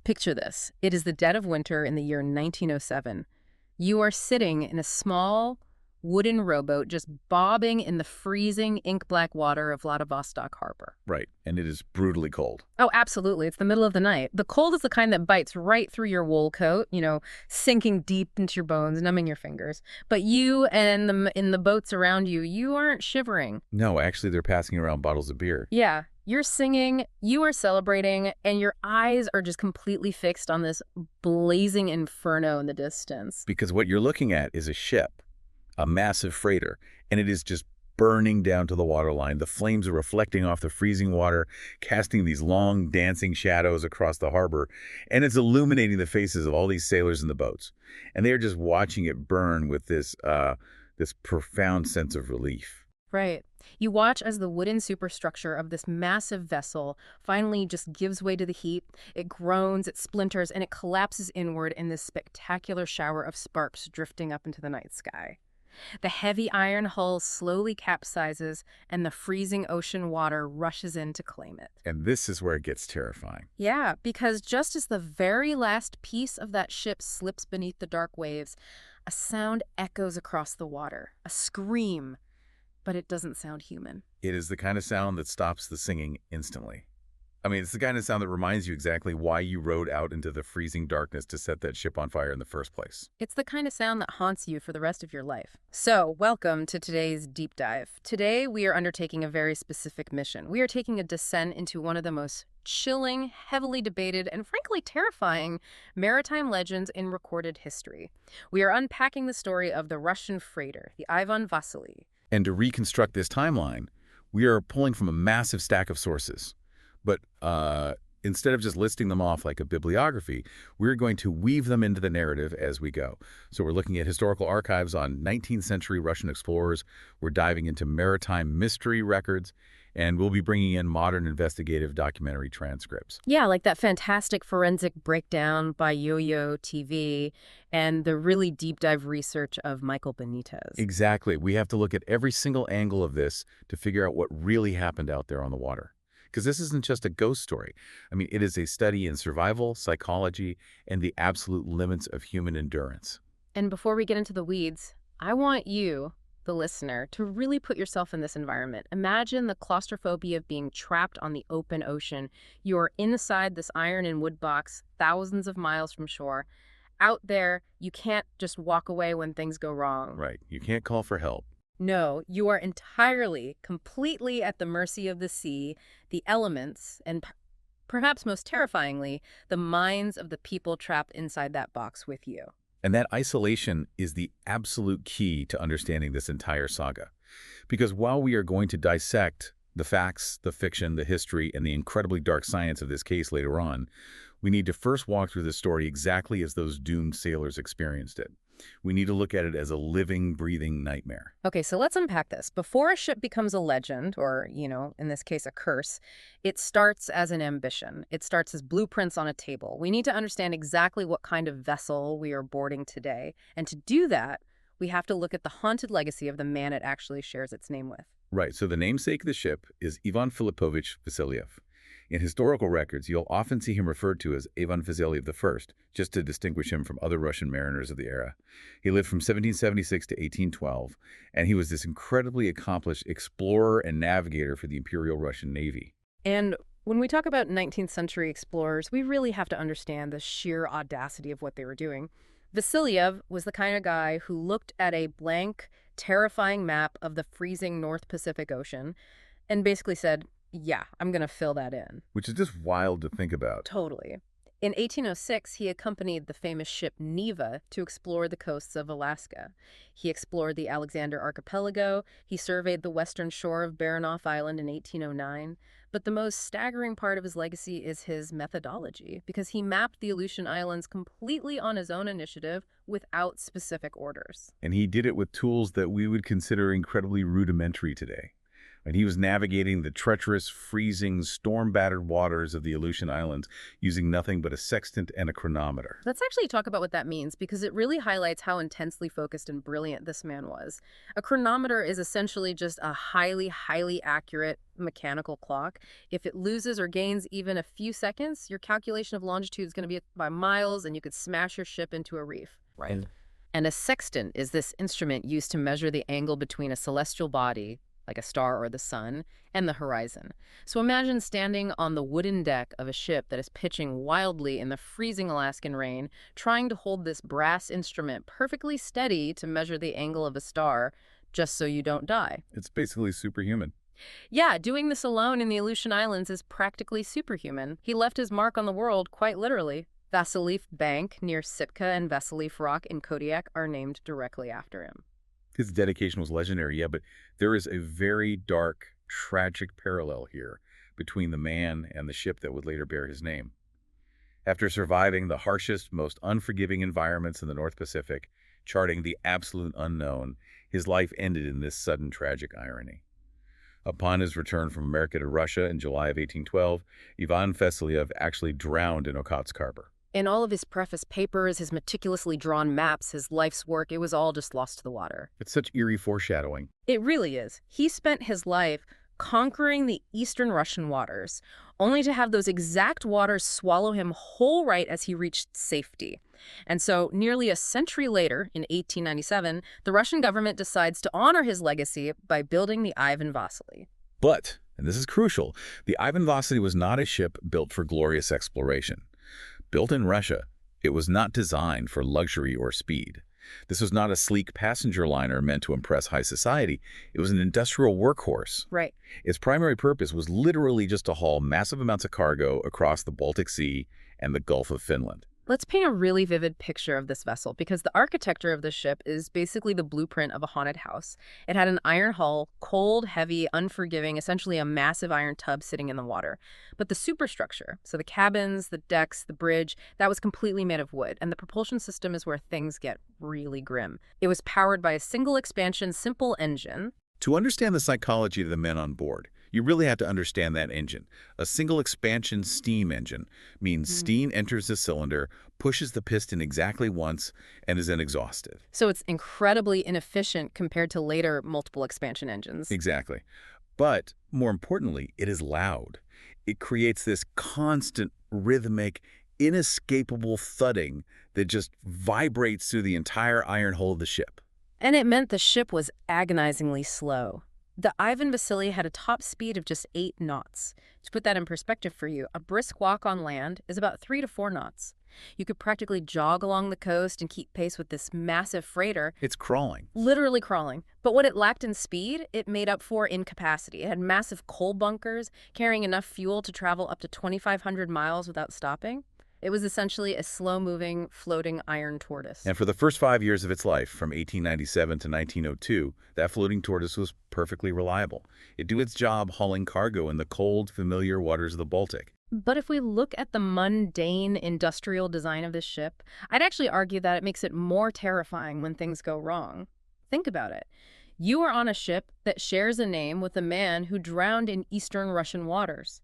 Picture this. It is the dead of winter in the year 1907. You are sitting in a small wooden rowboat just bobbing in the freezing ink-black water of Vladivostok harbor. Right, and it is brutally cold. Oh, absolutely. It's the middle of the night. The cold is the kind that bites right through your wool coat, sinking deep into your bones, numbing your fingers. But you and in the boats around you, you aren't shivering. No, actually, they're passing around bottles of beer. Yeah, you're singing, you are celebrating, and your eyes are just completely fixed on this blazing inferno in the distance. Because what you're looking at is a ship, a massive freighter, and it is just burning down to the waterline. The flames are reflecting off the freezing water, casting these long, dancing shadows across the harbor, and it's illuminating the faces of all these sailors in the boats. And they're just watching it burn with this profound sense of relief. Right. You watch as the wooden superstructure of this massive vessel finally just gives way to the heat. It groans, it splinters, and it collapses inward in this spectacular shower of sparks drifting up into the night sky. The heavy iron hull slowly capsizes, and the freezing ocean water rushes in to claim it. And this is where it gets terrifying. Yeah, because just as the very last piece of that ship slips beneath the dark waves, a sound echoes across the water, a scream, but it doesn't sound human. It is the kind of sound that stops the singing instantly. I mean, it's the kind of sound that reminds you exactly why you rowed out into the freezing darkness to set that ship on fire in the first place. It's the kind of sound that haunts you for the rest of your life. So, welcome to today's deep dive. Today, we are undertaking a very specific mission. We are taking a descent into one of the most chilling, heavily debated, and frankly terrifying maritime legends in recorded history. We are unpacking the story of the Russian freighter, the Ivan Vassili. And to reconstruct this timeline, we are pulling from a massive stack of sources. But instead of just listing them off like a bibliography, we're going to weave them into the narrative as we go. So we're looking at historical archives on 19th century Russian explorers. We're diving into maritime mystery records, and we'll be bringing in modern investigative documentary transcripts. Yeah, like that fantastic forensic breakdown by Yo-Yo TV and the really deep dive research of Michael Benitez. Exactly. We have to look at every single angle of this to figure out what really happened out there on the water. Because this isn't just a ghost story. I mean, it is a study in survival, psychology, and the absolute limits of human endurance. And before we get into the weeds, I want you, the listener, to really put yourself in this environment. Imagine the claustrophobia of being trapped on the open ocean. You're inside this iron and wood box, thousands of miles from shore. Out there, you can't just walk away when things go wrong. Right. You can't call for help. No, you are entirely, completely at the mercy of the sea, the elements, and perhaps most terrifyingly, the minds of the people trapped inside that box with you. And that isolation is the absolute key to understanding this entire saga. Because while we are going to dissect the facts, the fiction, the history, and the incredibly dark science of this case later on, we need to first walk through the story exactly as those doomed sailors experienced it. We need to look at it as a living, breathing nightmare. Okay, so let's unpack this. Before a ship becomes a legend, or, in this case, a curse, it starts as an ambition. It starts as blueprints on a table. We need to understand exactly what kind of vessel we are boarding today. And to do that, we have to look at the haunted legacy of the man it actually shares its name with. Right, so the namesake of the ship is Ivan Filipovich Vasiliev. In historical records, you'll often see him referred to as Ivan Vasiliev I, just to distinguish him from other Russian mariners of the era. He lived from 1776 to 1812, and he was this incredibly accomplished explorer and navigator for the Imperial Russian Navy. And when we talk about 19th century explorers, we really have to understand the sheer audacity of what they were doing. Vasiliev was the kind of guy who looked at a blank, terrifying map of the freezing North Pacific Ocean and basically said, yeah, I'm going to fill that in. Which is just wild to think about. Totally. In 1806, he accompanied the famous ship Neva to explore the coasts of Alaska. He explored the Alexander Archipelago. He surveyed the western shore of Baranof Island in 1809. But the most staggering part of his legacy is his methodology, because he mapped the Aleutian Islands completely on his own initiative without specific orders. And he did it with tools that we would consider incredibly rudimentary today. And he was navigating the treacherous, freezing, storm-battered waters of the Aleutian Islands using nothing but a sextant and a chronometer. Let's actually talk about what that means because it really highlights how intensely focused and brilliant this man was. A chronometer is essentially just a highly, highly accurate mechanical clock. If it loses or gains even a few seconds, your calculation of longitude is going to be by miles and you could smash your ship into a reef. Right. And a sextant is this instrument used to measure the angle between a celestial body, like a star or the sun, and the horizon. So imagine standing on the wooden deck of a ship that is pitching wildly in the freezing Alaskan rain, trying to hold this brass instrument perfectly steady to measure the angle of a star, just so you don't die. It's basically superhuman. Yeah, doing this alone in the Aleutian Islands is practically superhuman. He left his mark on the world, quite literally. Vassili Bank near Sitka and Vassili Rock in Kodiak are named directly after him. His dedication was legendary, yeah, but there is a very dark, tragic parallel here between the man and the ship that would later bear his name. After surviving the harshest, most unforgiving environments in the North Pacific, charting the absolute unknown, his life ended in this sudden tragic irony. Upon his return from America to Russia in July of 1812, Ivan Vassili actually drowned in Okhotsk Harbor. In all of his preface papers, his meticulously drawn maps, his life's work, it was all just lost to the water. It's such eerie foreshadowing. It really is. He spent his life conquering the eastern Russian waters, only to have those exact waters swallow him whole right as he reached safety. And so, nearly a century later, in 1897, the Russian government decides to honor his legacy by building the Ivan Vassili. But, and this is crucial, the Ivan Vassili was not a ship built for glorious exploration. Built in Russia, it was not designed for luxury or speed. This was not a sleek passenger liner meant to impress high society. It was an industrial workhorse. Right. Its primary purpose was literally just to haul massive amounts of cargo across the Baltic Sea and the Gulf of Finland. Let's paint a really vivid picture of this vessel because the architecture of the ship is basically the blueprint of a haunted house. It had an iron hull, cold, heavy, unforgiving, essentially a massive iron tub sitting in the water. But the superstructure, so the cabins, the decks, the bridge, that was completely made of wood. And the propulsion system is where things get really grim. It was powered by a single expansion, simple engine. To understand the psychology of the men on board, you really have to understand that engine. A single expansion steam engine means steam enters the cylinder, pushes the piston exactly once, and is then exhausted. So it's incredibly inefficient compared to later multiple expansion engines. Exactly. But more importantly, it is loud. It creates this constant, rhythmic, inescapable thudding that just vibrates through the entire iron hull of the ship. And it meant the ship was agonizingly slow. The Ivan Vassili had a top speed of just 8 knots. To put that in perspective for you, a brisk walk on land is about 3 to 4 knots. You could practically jog along the coast and keep pace with this massive freighter. It's crawling. Literally crawling. But what it lacked in speed, it made up for in capacity. It had massive coal bunkers, carrying enough fuel to travel up to 2,500 miles without stopping. It was essentially a slow-moving, floating iron tortoise. And for the first 5 years of its life, from 1897 to 1902, that floating tortoise was perfectly reliable. It did its job hauling cargo in the cold, familiar waters of the Baltic. But if we look at the mundane industrial design of this ship, I'd actually argue that it makes it more terrifying when things go wrong. Think about it. You are on a ship that shares a name with a man who drowned in eastern Russian waters.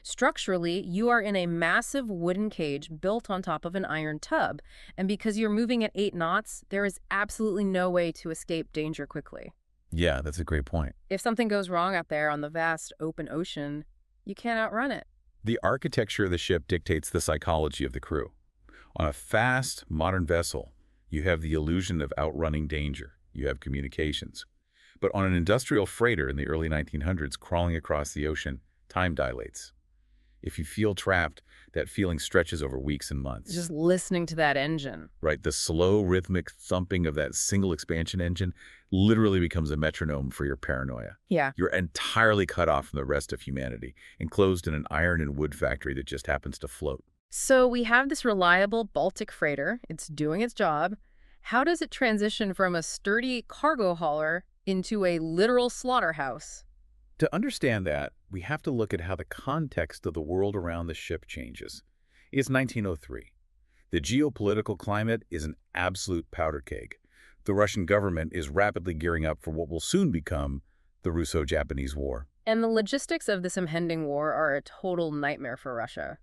Structurally, you are in a massive wooden cage built on top of an iron tub, and because you're moving at 8 knots, there is absolutely no way to escape danger quickly. Yeah, that's a great point. If something goes wrong out there on the vast open ocean, you can't outrun it. The architecture of the ship dictates the psychology of the crew. On a fast, modern vessel, you have the illusion of outrunning danger. You have communications. But on an industrial freighter in the early 1900s crawling across the ocean, time dilates. If you feel trapped, that feeling stretches over weeks and months. Just listening to that engine. Right, the slow, rhythmic thumping of that single expansion engine literally becomes a metronome for your paranoia. Yeah. You're entirely cut off from the rest of humanity, enclosed in an iron and wood factory that just happens to float. So we have this reliable Baltic freighter. It's doing its job. How does it transition from a sturdy cargo hauler into a literal slaughterhouse? To understand that, we have to look at how the context of the world around the ship changes. It's 1903. The geopolitical climate is an absolute powder keg. The Russian government is rapidly gearing up for what will soon become the Russo-Japanese War. And the logistics of this impending war are a total nightmare for Russia.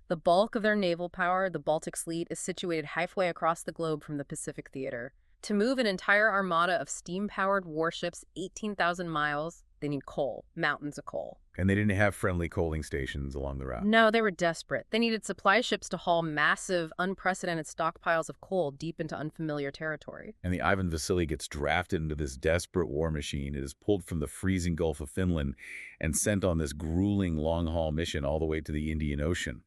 The bulk of their naval power, the Baltic Fleet, is situated halfway across the globe from the Pacific Theater. To move an entire armada of steam-powered warships 18,000 miles, they need coal, mountains of coal. And they didn't have friendly coaling stations along the route. No, they were desperate. They needed supply ships to haul massive, unprecedented stockpiles of coal deep into unfamiliar territory. And the Ivan Vassili gets drafted into this desperate war machine. It is pulled from the freezing Gulf of Finland and sent on this grueling long-haul mission all the way to the Indian Ocean.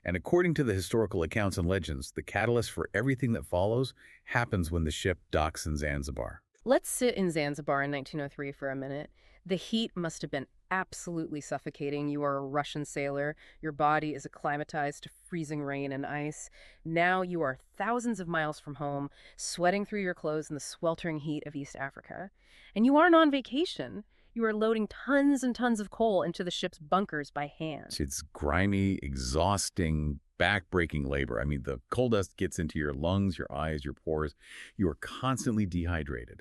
And according to the historical accounts and legends, the catalyst for everything that follows happens when the ship docks in Zanzibar. Let's sit in Zanzibar in 1903 for a minute. The heat must have been absolutely suffocating. You are a Russian sailor. Your body is acclimatized to freezing rain and ice. Now you are thousands of miles from home, sweating through your clothes in the sweltering heat of East Africa. And you aren't on vacation. You are loading tons and tons of coal into the ship's bunkers by hand. It's grimy, exhausting, back-breaking labor. I mean, the coal dust gets into your lungs, your eyes, your pores. You are constantly dehydrated.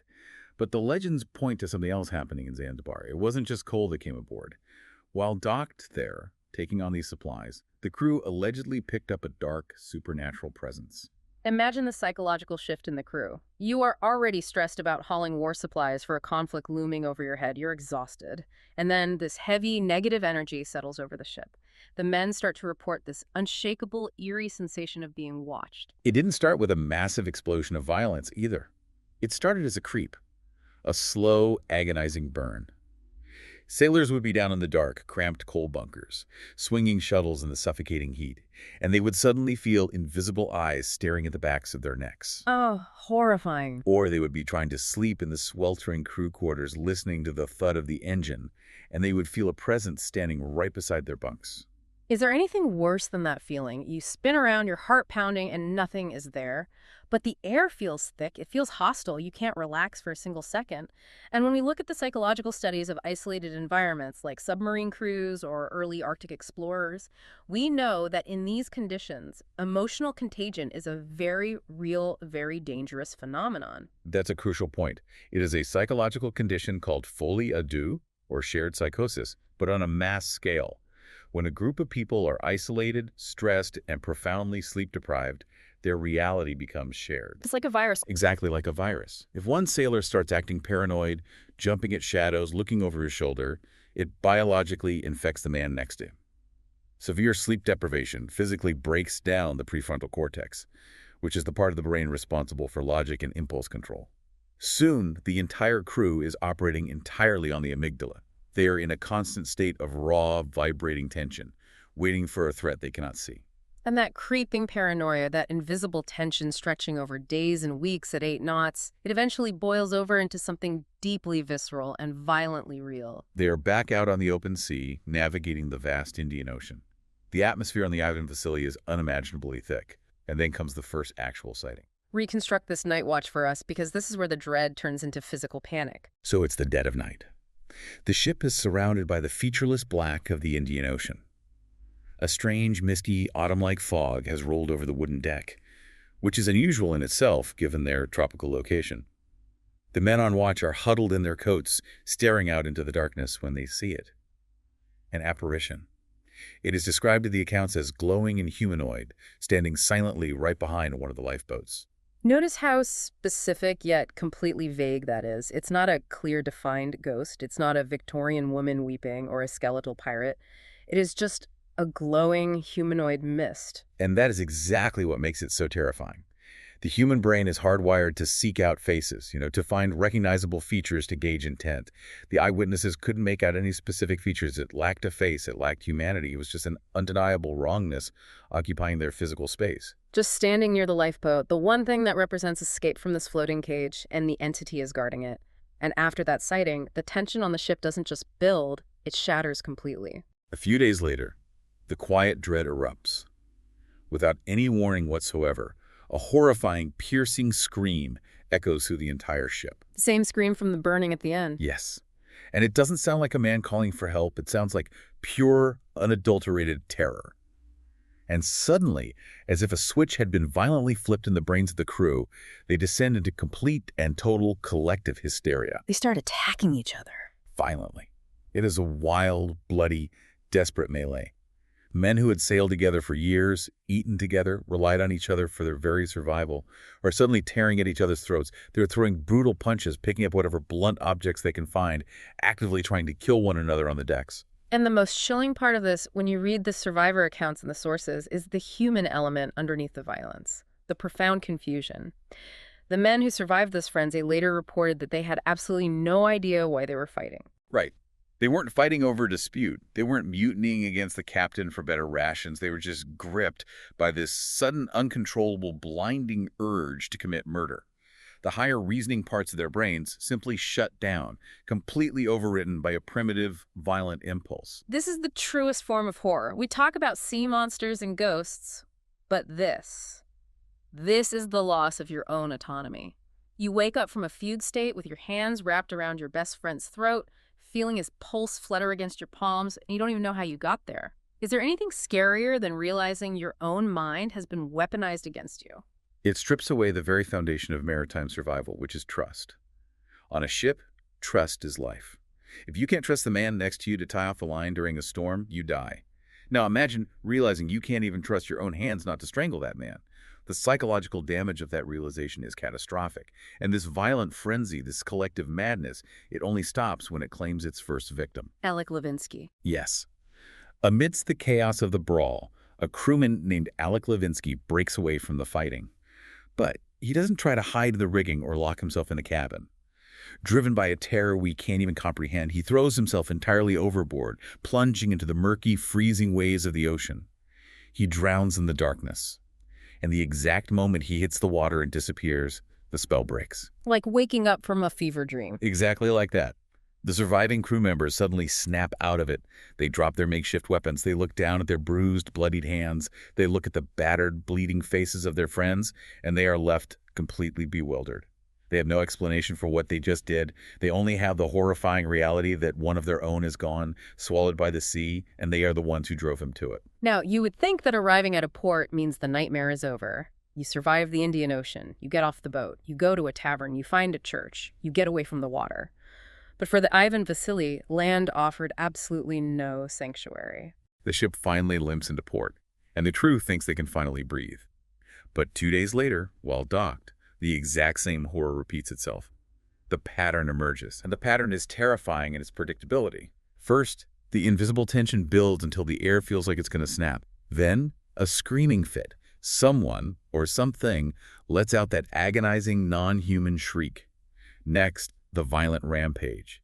But the legends point to something else happening in Zanzibar. It wasn't just coal that came aboard. While docked there, taking on these supplies, the crew allegedly picked up a dark, supernatural presence. Imagine the psychological shift in the crew. You are already stressed about hauling war supplies for a conflict looming over your head. You're exhausted. And then this heavy, negative energy settles over the ship. The men start to report this unshakable, eerie sensation of being watched. It didn't start with a massive explosion of violence either. It started as a creep, a slow, agonizing burn. Sailors would be down in the dark, cramped coal bunkers, swinging shuttles in the suffocating heat, and they would suddenly feel invisible eyes staring at the backs of their necks. Oh, horrifying. Or they would be trying to sleep in the sweltering crew quarters, listening to the thud of the engine, and they would feel a presence standing right beside their bunks. Is there anything worse than that feeling? You spin around, your heart pounding, and nothing is there. But the air feels thick. It feels hostile. You can't relax for a single second. And when we look at the psychological studies of isolated environments like submarine crews or early Arctic explorers, we know that in these conditions, emotional contagion is a very real, very dangerous phenomenon. That's a crucial point. It is a psychological condition called folie à deux, or shared psychosis, but on a mass scale. When a group of people are isolated, stressed, and profoundly sleep-deprived, their reality becomes shared. It's like a virus. Exactly like a virus. If one sailor starts acting paranoid, jumping at shadows, looking over his shoulder, it biologically infects the man next to him. Severe sleep deprivation physically breaks down the prefrontal cortex, which is the part of the brain responsible for logic and impulse control. Soon, the entire crew is operating entirely on the amygdala. They are in a constant state of raw, vibrating tension, waiting for a threat they cannot see. And that creeping paranoia, that invisible tension stretching over days and weeks at 8 knots, it eventually boils over into something deeply visceral and violently real. They are back out on the open sea, navigating the vast Indian Ocean. The atmosphere on the Ivan Vassili is unimaginably thick, and then comes the first actual sighting. Reconstruct this night watch for us, because this is where the dread turns into physical panic. So it's the dead of night. The ship is surrounded by the featureless black of the Indian Ocean. A strange, misty, autumn-like fog has rolled over the wooden deck, which is unusual in itself given their tropical location. The men on watch are huddled in their coats, staring out into the darkness when they see it. An apparition. It is described in the accounts as glowing and humanoid, standing silently right behind one of the lifeboats. Notice how specific yet completely vague that is. It's not a clear, defined ghost. It's not a Victorian woman weeping or a skeletal pirate. It is just a glowing humanoid mist. And that is exactly what makes it so terrifying. The human brain is hardwired to seek out faces, to find recognizable features to gauge intent. The eyewitnesses couldn't make out any specific features. It lacked a face. It lacked humanity. It was just an undeniable wrongness occupying their physical space. Just standing near the lifeboat, the one thing that represents escape from this floating cage, and the entity is guarding it. And after that sighting, the tension on the ship doesn't just build, it shatters completely. A few days later, the quiet dread erupts. Without any warning whatsoever, a horrifying, piercing scream echoes through the entire ship. Same scream from the burning at the end. Yes. And it doesn't sound like a man calling for help. It sounds like pure, unadulterated terror. And suddenly, as if a switch had been violently flipped in the brains of the crew, they descend into complete and total collective hysteria. They start attacking each other. violently. It is a wild, bloody, desperate melee. Men who had sailed together for years, eaten together, relied on each other for their very survival, are suddenly tearing at each other's throats. They're throwing brutal punches, picking up whatever blunt objects they can find, actively trying to kill one another on the decks. And the most chilling part of this, when you read the survivor accounts and the sources, is the human element underneath the violence, the profound confusion. The men who survived this frenzy later reported that they had absolutely no idea why they were fighting. Right. They weren't fighting over a dispute. They weren't mutinying against the captain for better rations. They were just gripped by this sudden, uncontrollable, blinding urge to commit murder. The higher reasoning parts of their brains simply shut down, completely overwritten by a primitive, violent impulse. This is the truest form of horror. We talk about sea monsters and ghosts, but this is the loss of your own autonomy. You wake up from a fugue state with your hands wrapped around your best friend's throat, feeling his pulse flutter against your palms, and you don't even know how you got there. Is there anything scarier than realizing your own mind has been weaponized against you? It strips away the very foundation of maritime survival, which is trust. On a ship, trust is life. If you can't trust the man next to you to tie off the line during a storm, you die. Now imagine realizing you can't even trust your own hands not to strangle that man. The psychological damage of that realization is catastrophic. And this violent frenzy, this collective madness, it only stops when it claims its first victim. Alec Levinsky. Yes. Amidst the chaos of the brawl, a crewman named Alec Levinsky breaks away from the fighting. But he doesn't try to hide the rigging or lock himself in the cabin. Driven by a terror we can't even comprehend, he throws himself entirely overboard, plunging into the murky, freezing waves of the ocean. He drowns in the darkness. And the exact moment he hits the water and disappears, the spell breaks. Like waking up from a fever dream. Exactly like that. The surviving crew members suddenly snap out of it. They drop their makeshift weapons. They look down at their bruised, bloodied hands. They look at the battered, bleeding faces of their friends, and they are left completely bewildered. They have no explanation for what they just did. They only have the horrifying reality that one of their own is gone, swallowed by the sea, and they are the ones who drove him to it. Now, you would think that arriving at a port means the nightmare is over. You survive the Indian Ocean, you get off the boat, you go to a tavern, you find a church, you get away from the water. But for the Ivan Vassili, land offered absolutely no sanctuary. The ship finally limps into port, and the crew thinks they can finally breathe. But 2 days later, while docked, the exact same horror repeats itself. The pattern emerges, and the pattern is terrifying in its predictability. First, the invisible tension builds until the air feels like it's going to snap. Then, a screaming fit. Someone, or something, lets out that agonizing, non-human shriek. Next, the violent rampage.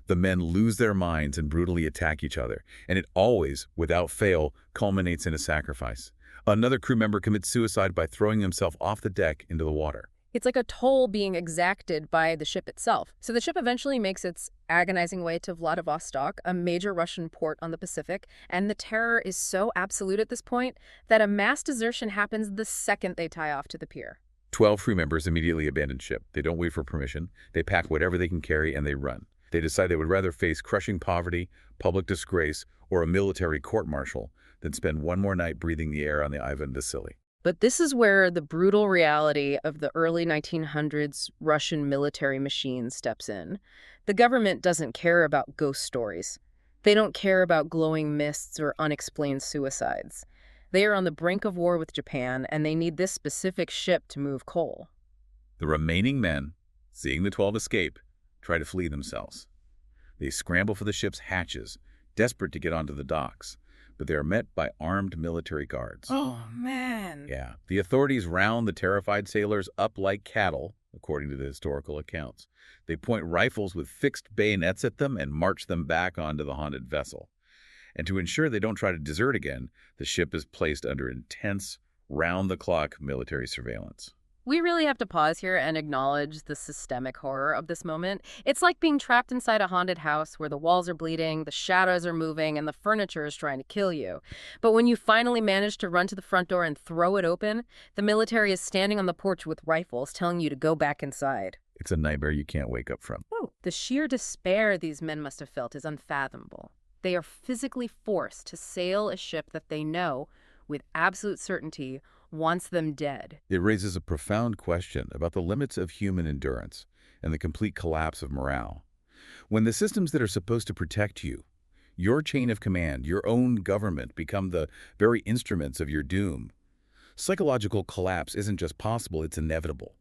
The men lose their minds and brutally attack each other, and it always, without fail, culminates in a sacrifice. Another crew member commits suicide by throwing himself off the deck into the water. It's like a toll being exacted by the ship itself. So the ship eventually makes its agonizing way to Vladivostok, a major Russian port on the Pacific, and the terror is so absolute at this point that a mass desertion happens the second they tie off to the pier. 12 crew members immediately abandon ship. They don't wait for permission. They pack whatever they can carry and they run. They decide they would rather face crushing poverty, public disgrace, or a military court-martial than spend one more night breathing the air on the Ivan Vassili. But this is where the brutal reality of the early 1900s Russian military machine steps in. The government doesn't care about ghost stories. They don't care about glowing mists or unexplained suicides. They are on the brink of war with Japan, and they need this specific ship to move coal. The remaining men, seeing the 12 escape, try to flee themselves. They scramble for the ship's hatches, desperate to get onto the docks, but they are met by armed military guards. Oh, man. Yeah. The authorities round the terrified sailors up like cattle, according to the historical accounts. They point rifles with fixed bayonets at them and march them back onto the haunted vessel. And to ensure they don't try to desert again, the ship is placed under intense, round-the-clock military surveillance. We really have to pause here and acknowledge the systemic horror of this moment. It's like being trapped inside a haunted house where the walls are bleeding, the shadows are moving, and the furniture is trying to kill you. But when you finally manage to run to the front door and throw it open, the military is standing on the porch with rifles telling you to go back inside. It's a nightmare you can't wake up from. Oh, the sheer despair these men must have felt is unfathomable. They are physically forced to sail a ship that they know, with absolute certainty, wants them dead. It raises a profound question about the limits of human endurance and the complete collapse of morale. When the systems that are supposed to protect you, your chain of command, your own government, become the very instruments of your doom, psychological collapse isn't just possible, it's inevitable.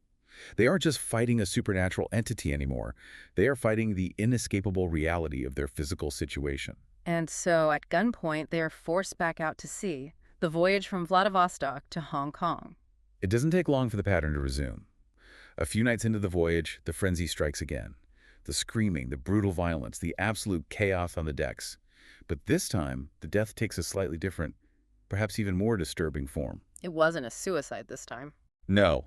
They aren't just fighting a supernatural entity anymore. They are fighting the inescapable reality of their physical situation. And so, at gunpoint, they are forced back out to sea, the voyage from Vladivostok to Hong Kong. It doesn't take long for the pattern to resume. A few nights into the voyage, the frenzy strikes again. The screaming, the brutal violence, the absolute chaos on the decks. But this time, the death takes a slightly different, perhaps even more disturbing form. It wasn't a suicide this time. No.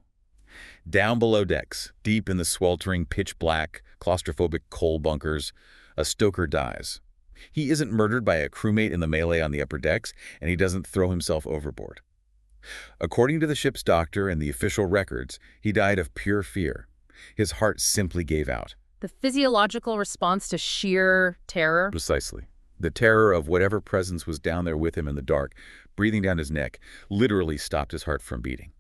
Down below decks, deep in the sweltering, pitch-black, claustrophobic coal bunkers, a stoker dies. He isn't murdered by a crewmate in the melee on the upper decks, and he doesn't throw himself overboard. According to the ship's doctor and the official records, he died of pure fear. His heart simply gave out. The physiological response to sheer terror? Precisely. The terror of whatever presence was down there with him in the dark, breathing down his neck, literally stopped his heart from beating.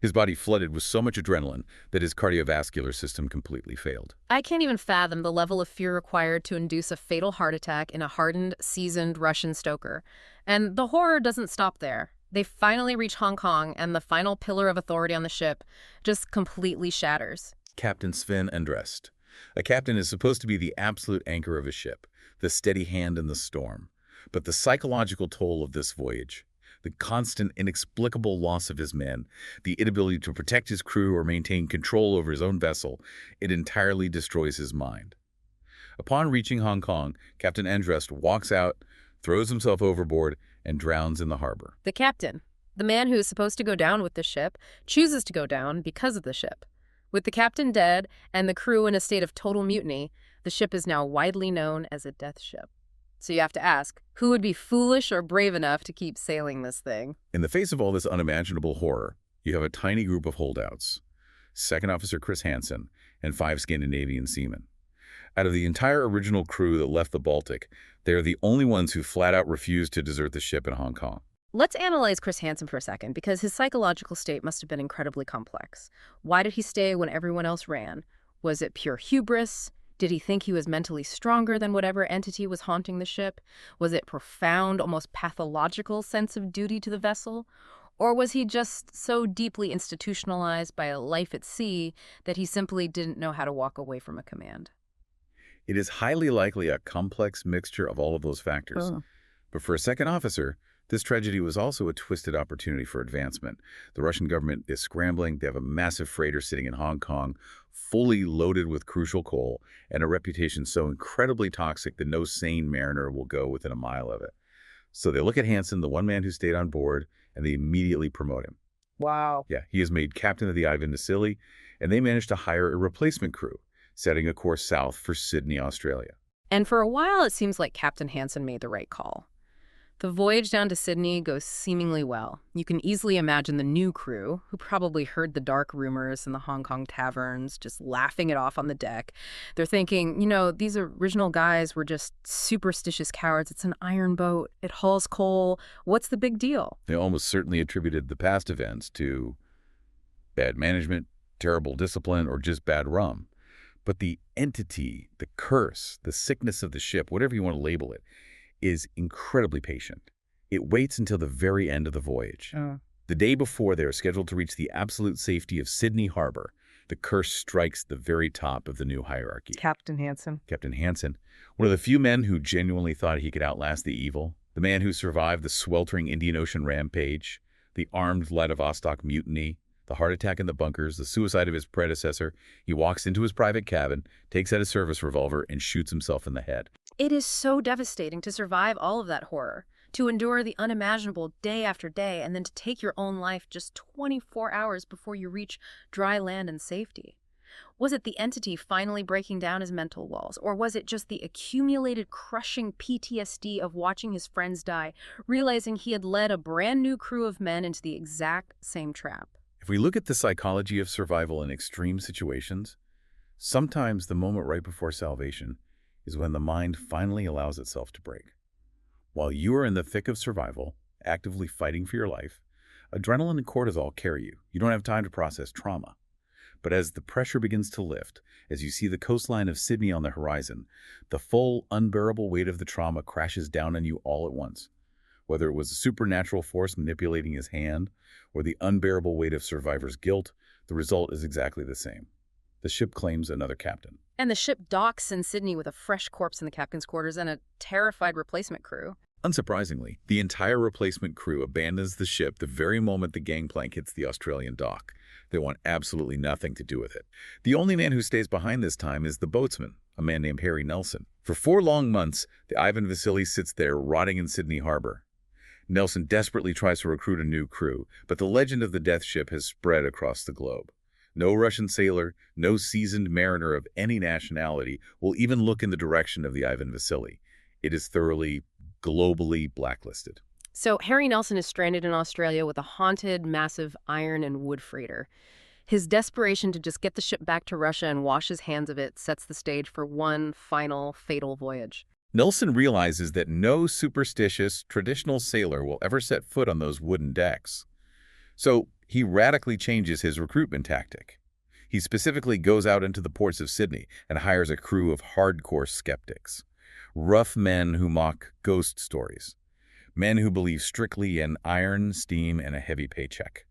His body flooded with so much adrenaline that his cardiovascular system completely failed. I can't even fathom the level of fear required to induce a fatal heart attack in a hardened, seasoned Russian stoker. And the horror doesn't stop there. They finally reach Hong Kong, and the final pillar of authority on the ship just completely shatters. Captain Sven Endrest. A captain is supposed to be the absolute anchor of a ship, the steady hand in the storm. But the psychological toll of this voyage, the constant, inexplicable loss of his men, the inability to protect his crew or maintain control over his own vessel, it entirely destroys his mind. Upon reaching Hong Kong, Captain Endrest walks out, throws himself overboard, and drowns in the harbor. The captain, the man who is supposed to go down with the ship, chooses to go down because of the ship. With the captain dead and the crew in a state of total mutiny, the ship is now widely known as a death ship. So you have to ask, who would be foolish or brave enough to keep sailing this thing? In the face of all this unimaginable horror, you have a tiny group of holdouts, Second Officer Chris Hansen and 5 Scandinavian seamen. Out of the entire original crew that left the Baltic, they are the only ones who flat-out refused to desert the ship in Hong Kong. Let's analyze Chris Hansen for a second, because his psychological state must have been incredibly complex. Why did he stay when everyone else ran? Was it pure hubris? Did he think he was mentally stronger than whatever entity was haunting the ship? Was it profound, almost pathological sense of duty to the vessel? Or was he just so deeply institutionalized by a life at sea that he simply didn't know how to walk away from a command? It is highly likely a complex mixture of all of those factors. But for a second officer, this tragedy was also a twisted opportunity for advancement. The Russian government is scrambling. They have a massive freighter sitting in Hong Kong, fully loaded with crucial coal, and a reputation so incredibly toxic that no sane mariner will go within a mile of it. So they look at Hansen, the one man who stayed on board, and they immediately promote him. Wow. Yeah, he is made captain of the Ivan Vassili, and they managed to hire a replacement crew, setting a course south for Sydney, Australia. And for a while, it seems like Captain Hansen made the right call. The voyage down to Sydney goes seemingly well. You can easily imagine the new crew, who probably heard the dark rumors in the Hong Kong taverns, just laughing it off on the deck. They're thinking, these original guys were just superstitious cowards. It's an iron boat. It hauls coal. What's the big deal? They almost certainly attributed the past events to bad management, terrible discipline, or just bad rum. But the entity, the curse, the sickness of the ship, whatever you want to label it, is incredibly patient. It waits until the very end of the voyage. The day before they are scheduled to reach the absolute safety of Sydney Harbor, the curse strikes the very top of the new hierarchy. Captain Hansen. Captain Hansen, one of the few men who genuinely thought he could outlast the evil, the man who survived the sweltering Indian Ocean rampage, the armed Vladivostok mutiny, the heart attack in the bunkers, the suicide of his predecessor. He walks into his private cabin, takes out a service revolver, and shoots himself in the head. It is so devastating to survive all of that horror, to endure the unimaginable day after day, and then to take your own life just 24 hours before you reach dry land and safety. Was it the entity finally breaking down his mental walls, or was it just the accumulated crushing PTSD of watching his friends die, realizing he had led a brand new crew of men into the exact same trap? If we look at the psychology of survival in extreme situations, sometimes the moment right before salvation is when the mind finally allows itself to break. While you are in the thick of survival, actively fighting for your life, adrenaline and cortisol carry you. You don't have time to process trauma. But as the pressure begins to lift, as you see the coastline of Sydney on the horizon, the full, unbearable weight of the trauma crashes down on you all at once. Whether it was a supernatural force manipulating his hand or the unbearable weight of survivor's guilt, the result is exactly the same. The ship claims another captain. And the ship docks in Sydney with a fresh corpse in the captain's quarters and a terrified replacement crew. Unsurprisingly, the entire replacement crew abandons the ship the very moment the gangplank hits the Australian dock. They want absolutely nothing to do with it. The only man who stays behind this time is the boatsman, a man named Harry Nelson. For 4 long months, the Ivan Vassili sits there rotting in Sydney Harbor. Nelson desperately tries to recruit a new crew, but the legend of the death ship has spread across the globe. No Russian sailor, no seasoned mariner of any nationality will even look in the direction of the Ivan Vassili. It is thoroughly, globally blacklisted. So Harry Nelson is stranded in Australia with a haunted, massive iron and wood freighter. His desperation to just get the ship back to Russia and wash his hands of it sets the stage for one final, fatal voyage. Nelson realizes that no superstitious, traditional sailor will ever set foot on those wooden decks. So he radically changes his recruitment tactic. He specifically goes out into the ports of Sydney and hires a crew of hardcore skeptics. Rough men who mock ghost stories. Men who believe strictly in iron, steam, and a heavy paycheck.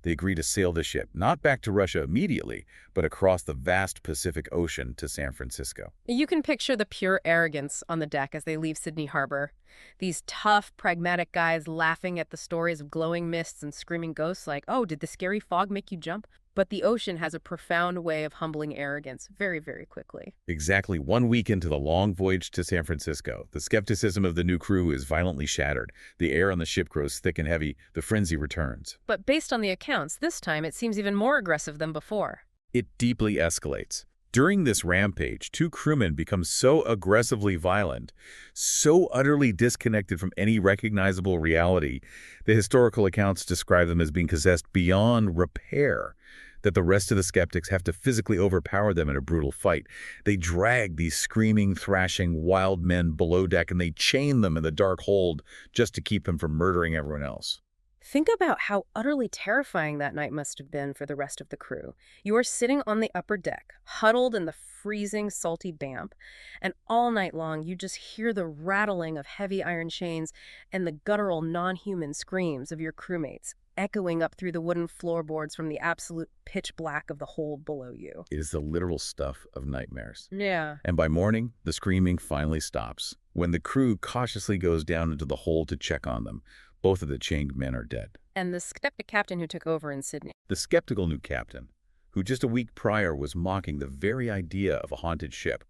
They agree to sail the ship, not back to Russia immediately, but across the vast Pacific Ocean to San Francisco. You can picture the pure arrogance on the deck as they leave Sydney Harbor. These tough, pragmatic guys laughing at the stories of glowing mists and screaming ghosts like, oh, did the scary fog make you jump? But the ocean has a profound way of humbling arrogance very, very quickly. Exactly 1 week into the long voyage to San Francisco, the skepticism of the new crew is violently shattered. The air on the ship grows thick and heavy. The frenzy returns. But based on the accounts, this time it seems even more aggressive than before. It deeply escalates. During this rampage, 2 crewmen become so aggressively violent, so utterly disconnected from any recognizable reality, the historical accounts describe them as being possessed beyond repair, that the rest of the skeptics have to physically overpower them in a brutal fight. They drag these screaming, thrashing, wild men below deck and they chain them in the dark hold just to keep them from murdering everyone else. Think about how utterly terrifying that night must have been for the rest of the crew. You are sitting on the upper deck, huddled in the freezing, salty damp, and all night long you just hear the rattling of heavy iron chains and the guttural, non-human screams of your crewmates, echoing up through the wooden floorboards from the absolute pitch black of the hold below you. It is the literal stuff of nightmares. Yeah. And by morning, the screaming finally stops. When the crew cautiously goes down into the hold to check on them, both of the chained men are dead. And the skeptic captain who took over in Sydney. The skeptical new captain, who just a week prior was mocking the very idea of a haunted ship,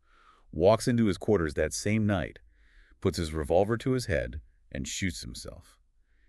walks into his quarters that same night, puts his revolver to his head, and shoots himself.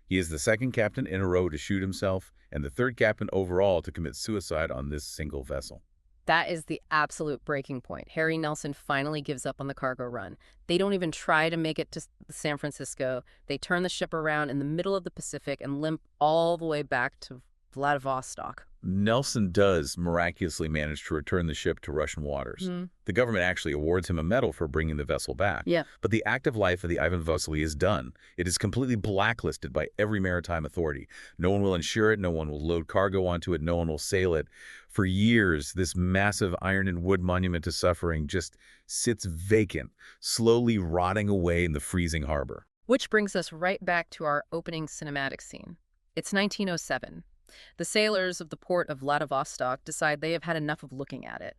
He is the 2nd captain in a row to shoot himself, and the 3rd captain overall to commit suicide on this single vessel. That is the absolute breaking point. Harry Nelson finally gives up on the cargo run. They don't even try to make it to San Francisco. They turn the ship around in the middle of the Pacific and limp all the way back to Vladivostok. Nelson does miraculously manage to return the ship to Russian waters. The government actually awards him a medal for bringing the vessel back. Yeah. But the active life of the Ivan Vassili is done. It is completely blacklisted by every maritime authority. No one will insure it, no one will load cargo onto it, no one will sail it. For years, this massive iron and wood monument to suffering just sits vacant, slowly rotting away in the freezing harbor. Which brings us right back to our opening cinematic scene. It's 1907. The sailors of the port of Vladivostok decide they have had enough of looking at it.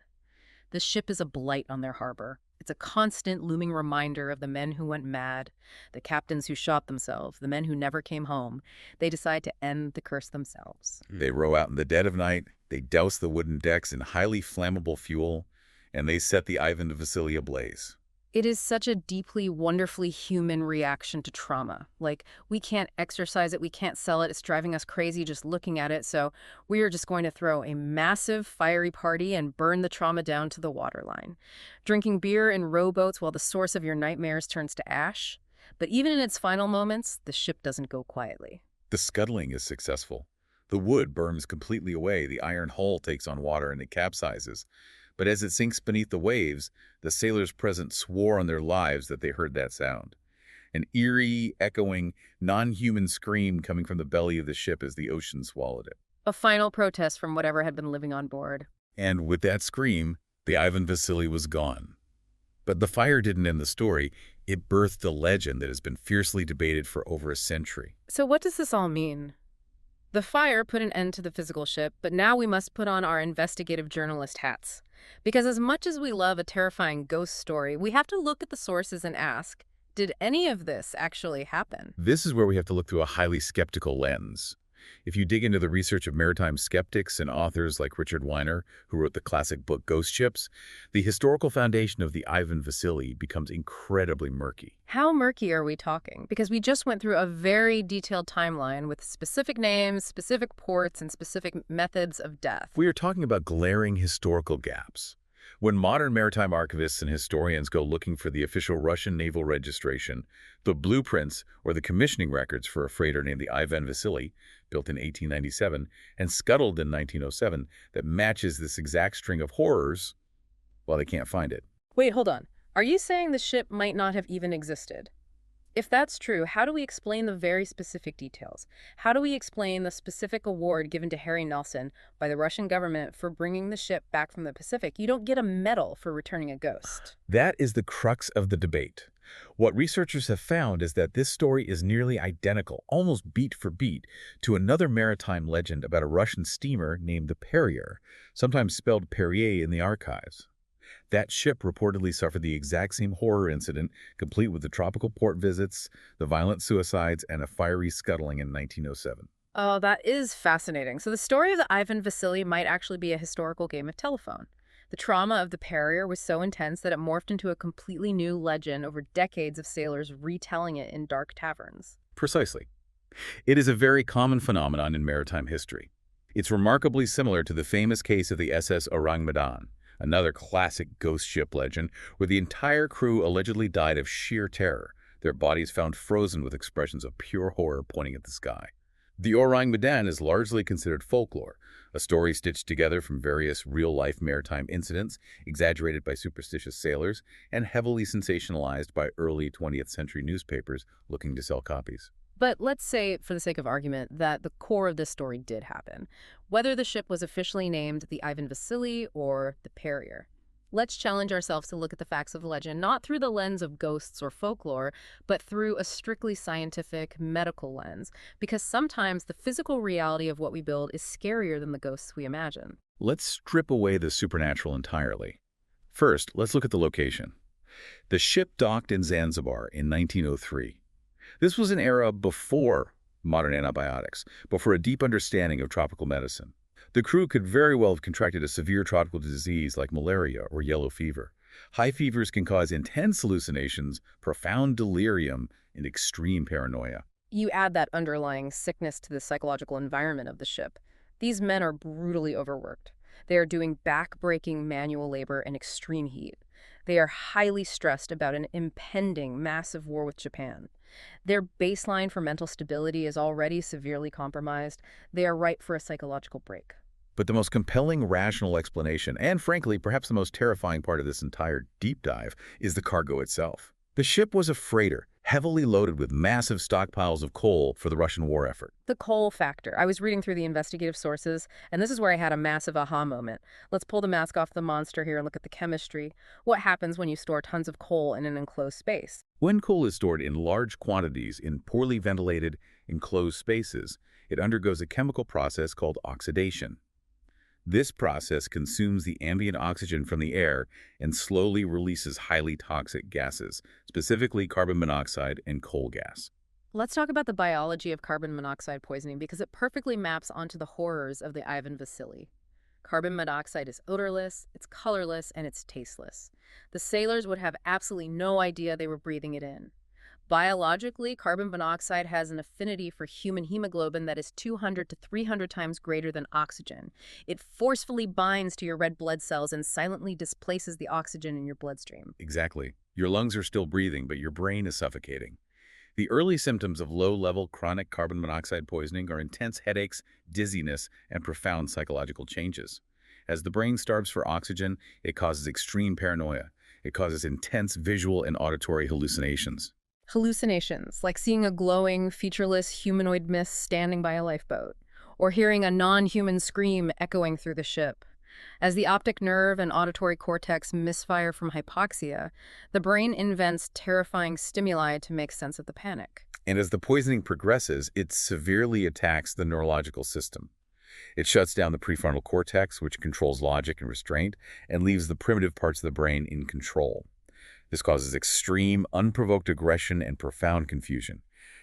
The ship is a blight on their harbor. It's a constant looming reminder of the men who went mad, the captains who shot themselves, the men who never came home. They decide to end the curse themselves. They row out in the dead of night, they douse the wooden decks in highly flammable fuel, and they set the Ivan Vassili ablaze. It is such a deeply, wonderfully human reaction to trauma. Like, we can't exorcise it, we can't sell it, it's driving us crazy just looking at it, so we are just going to throw a massive, fiery party and burn the trauma down to the waterline. Drinking beer in rowboats while the source of your nightmares turns to ash. But even in its final moments, the ship doesn't go quietly. The scuttling is successful. The wood burns completely away, the iron hull takes on water, and it capsizes. But as it sinks beneath the waves, the sailors present swore on their lives that they heard that sound. An eerie, echoing, non-human scream coming from the belly of the ship as the ocean swallowed it. A final protest from whatever had been living on board. And with that scream, the Ivan Vassili was gone. But the fire didn't end the story. It birthed a legend that has been fiercely debated for over a century. So what does this all mean? The fire put an end to the physical ship, but now we must put on our investigative journalist hats. Because as much as we love a terrifying ghost story, we have to look at the sources and ask, did any of this actually happen? This is where we have to look through a highly skeptical lens. If you dig into the research of maritime skeptics and authors like Richard Weiner, who wrote the classic book Ghost Ships, the historical foundation of the Ivan Vassili becomes incredibly murky. How murky are we talking? Because we just went through a very detailed timeline with specific names, specific ports, and specific methods of death. We are talking about glaring historical gaps. When modern maritime archivists and historians go looking for the official Russian naval registration, the blueprints or the commissioning records for a freighter named the Ivan Vassili, built in 1897 and scuttled in 1907, that matches this exact string of horrors, well, they can't find it. Wait, hold on. Are you saying the ship might not have even existed? If that's true, how do we explain the very specific details? How do we explain the specific award given to Harry Nelson by the Russian government for bringing the ship back from the Pacific? You don't get a medal for returning a ghost. That is the crux of the debate. What researchers have found is that this story is nearly identical, almost beat for beat, to another maritime legend about a Russian steamer named the Perrier, sometimes spelled Perrier in the archives. That ship reportedly suffered the exact same horror incident, complete with the tropical port visits, the violent suicides, and a fiery scuttling in 1907. Oh, that is fascinating. So the story of the Ivan Vassili might actually be a historical game of telephone. The trauma of the Perrier was so intense that it morphed into a completely new legend over decades of sailors retelling it in dark taverns. Precisely. It is a very common phenomenon in maritime history. It's remarkably similar to the famous case of the SS Orang Medan, another classic ghost ship legend where the entire crew allegedly died of sheer terror, their bodies found frozen with expressions of pure horror pointing at the sky. The Orang Medan is largely considered folklore, a story stitched together from various real-life maritime incidents, exaggerated by superstitious sailors, and heavily sensationalized by early 20th century newspapers looking to sell copies. But let's say, for the sake of argument, that the core of this story did happen, whether the ship was officially named the Ivan Vassili or the Perrier. Let's challenge ourselves to look at the facts of the legend, not through the lens of ghosts or folklore, but through a strictly scientific, medical lens, because sometimes the physical reality of what we build is scarier than the ghosts we imagine. Let's strip away the supernatural entirely. First, let's look at the location. The ship docked in Zanzibar in 1903. This was an era before modern antibiotics, before a deep understanding of tropical medicine. The crew could very well have contracted a severe tropical disease like malaria or yellow fever. High fevers can cause intense hallucinations, profound delirium, and extreme paranoia. You add that underlying sickness to the psychological environment of the ship. These men are brutally overworked. They are doing back-breaking manual labor in extreme heat. They are highly stressed about an impending massive war with Japan. Their baseline for mental stability is already severely compromised. They are ripe for a psychological break. But the most compelling rational explanation, and frankly, perhaps the most terrifying part of this entire deep dive, is the cargo itself. The ship was a freighter, heavily loaded with massive stockpiles of coal for the Russian war effort. The coal factor. I was reading through the investigative sources, and this is where I had a massive aha moment. Let's pull the mask off the monster here and look at the chemistry. What happens when you store tons of coal in an enclosed space? When coal is stored in large quantities in poorly ventilated, enclosed spaces, it undergoes a chemical process called oxidation. This process consumes the ambient oxygen from the air and slowly releases highly toxic gases, specifically carbon monoxide and coal gas. Let's talk about the biology of carbon monoxide poisoning because it perfectly maps onto the horrors of the Ivan Vassili. Carbon monoxide is odorless, it's colorless, and it's tasteless. The sailors would have absolutely no idea they were breathing it in. Biologically, carbon monoxide has an affinity for human hemoglobin that is 200 to 300 times greater than oxygen. It forcefully binds to your red blood cells and silently displaces the oxygen in your bloodstream. Exactly. Your lungs are still breathing, but your brain is suffocating. The early symptoms of low-level chronic carbon monoxide poisoning are intense headaches, dizziness, and profound psychological changes. As the brain starves for oxygen, it causes extreme paranoia. It causes intense visual and auditory hallucinations. Hallucinations, like seeing a glowing, featureless humanoid mist standing by a lifeboat, or hearing a non-human scream echoing through the ship. As the optic nerve and auditory cortex misfire from hypoxia, the brain invents terrifying stimuli to make sense of the panic. And as the poisoning progresses, it severely attacks the neurological system. It shuts down the prefrontal cortex, which controls logic and restraint, and leaves the primitive parts of the brain in control. This causes extreme, unprovoked aggression and profound confusion.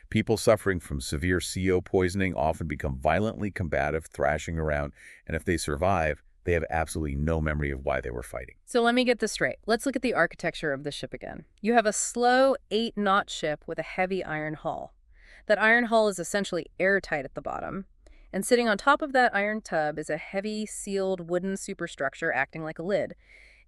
People suffering from severe CO poisoning often become violently combative, thrashing around, and if they survive, they have absolutely no memory of why they were fighting. So let me get this straight. Let's look at the architecture of the ship again. You have a slow 8-knot ship with a heavy iron hull. That iron hull is essentially airtight at the bottom. And sitting on top of that iron tub is a heavy, sealed wooden superstructure acting like a lid.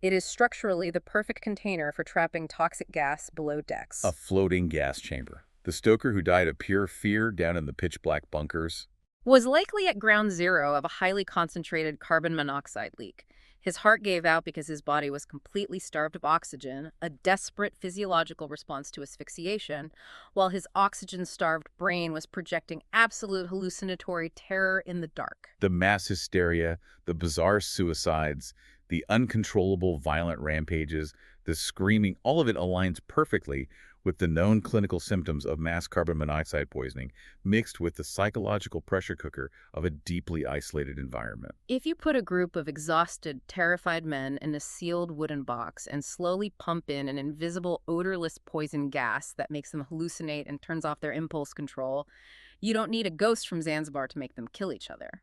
It is structurally the perfect container for trapping toxic gas below decks. A floating gas chamber. The stoker who died of pure fear down in the pitch-black bunkers. Was likely at ground zero of a highly concentrated carbon monoxide leak. His heart gave out because his body was completely starved of oxygen, a desperate physiological response to asphyxiation, while his oxygen-starved brain was projecting absolute hallucinatory terror in the dark. The mass hysteria, the bizarre suicides, the uncontrollable violent rampages, the screaming, all of it aligns perfectly with the known clinical symptoms of mass carbon monoxide poisoning, mixed with the psychological pressure cooker of a deeply isolated environment. If you put a group of exhausted, terrified men in a sealed wooden box and slowly pump in an invisible, odorless poison gas that makes them hallucinate and turns off their impulse control, you don't need a ghost from Zanzibar to make them kill each other.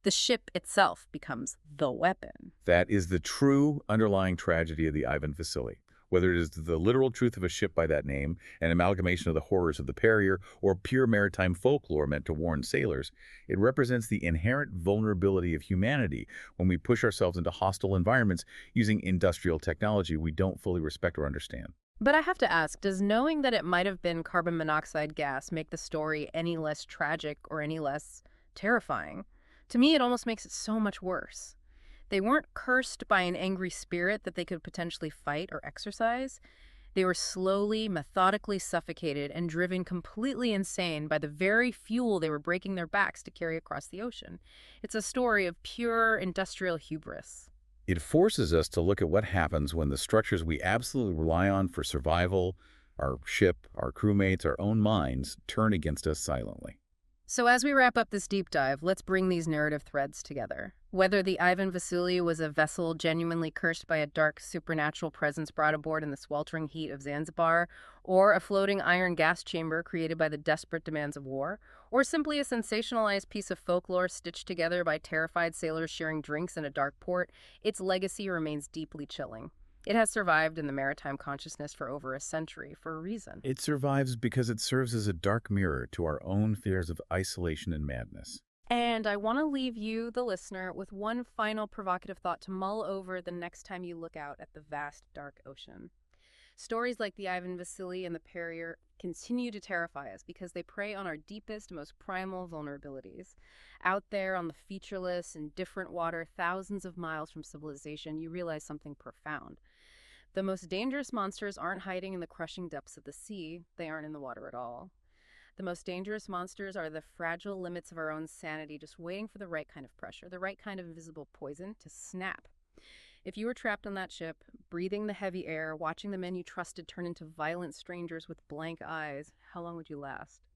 The ship itself becomes the weapon. That is the true underlying tragedy of the Ivan Vassili. Whether it is the literal truth of a ship by that name, an amalgamation of the horrors of the Perrier, or pure maritime folklore meant to warn sailors, it represents the inherent vulnerability of humanity when we push ourselves into hostile environments using industrial technology we don't fully respect or understand. But I have to ask, does knowing that it might have been carbon monoxide gas make the story any less tragic or any less terrifying? To me, it almost makes it so much worse. They weren't cursed by an angry spirit that they could potentially fight or exorcise. They were slowly, methodically suffocated and driven completely insane by the very fuel they were breaking their backs to carry across the ocean. It's a story of pure industrial hubris. It forces us to look at what happens when the structures we absolutely rely on for survival, our ship, our crewmates, our own minds, turn against us silently. So as we wrap up this deep dive, let's bring these narrative threads together. Whether the Ivan Vassili was a vessel genuinely cursed by a dark supernatural presence brought aboard in the sweltering heat of Zanzibar, or a floating iron gas chamber created by the desperate demands of war, or simply a sensationalized piece of folklore stitched together by terrified sailors sharing drinks in a dark port, its legacy remains deeply chilling. It has survived in the maritime consciousness for over a century for a reason. It survives because it serves as a dark mirror to our own fears of isolation and madness. And I want to leave you, the listener, with one final provocative thought to mull over the next time you look out at the vast, dark ocean. Stories like the Ivan Vassili and the Perrier continue to terrify us because they prey on our deepest, most primal vulnerabilities. Out there on the featureless, indifferent water, thousands of miles from civilization, you realize something profound. The most dangerous monsters aren't hiding in the crushing depths of the sea. They aren't in the water at all. The most dangerous monsters are the fragile limits of our own sanity, just waiting for the right kind of pressure, the right kind of invisible poison to snap. If you were trapped on that ship, breathing the heavy air, watching the men you trusted turn into violent strangers with blank eyes, how long would you last?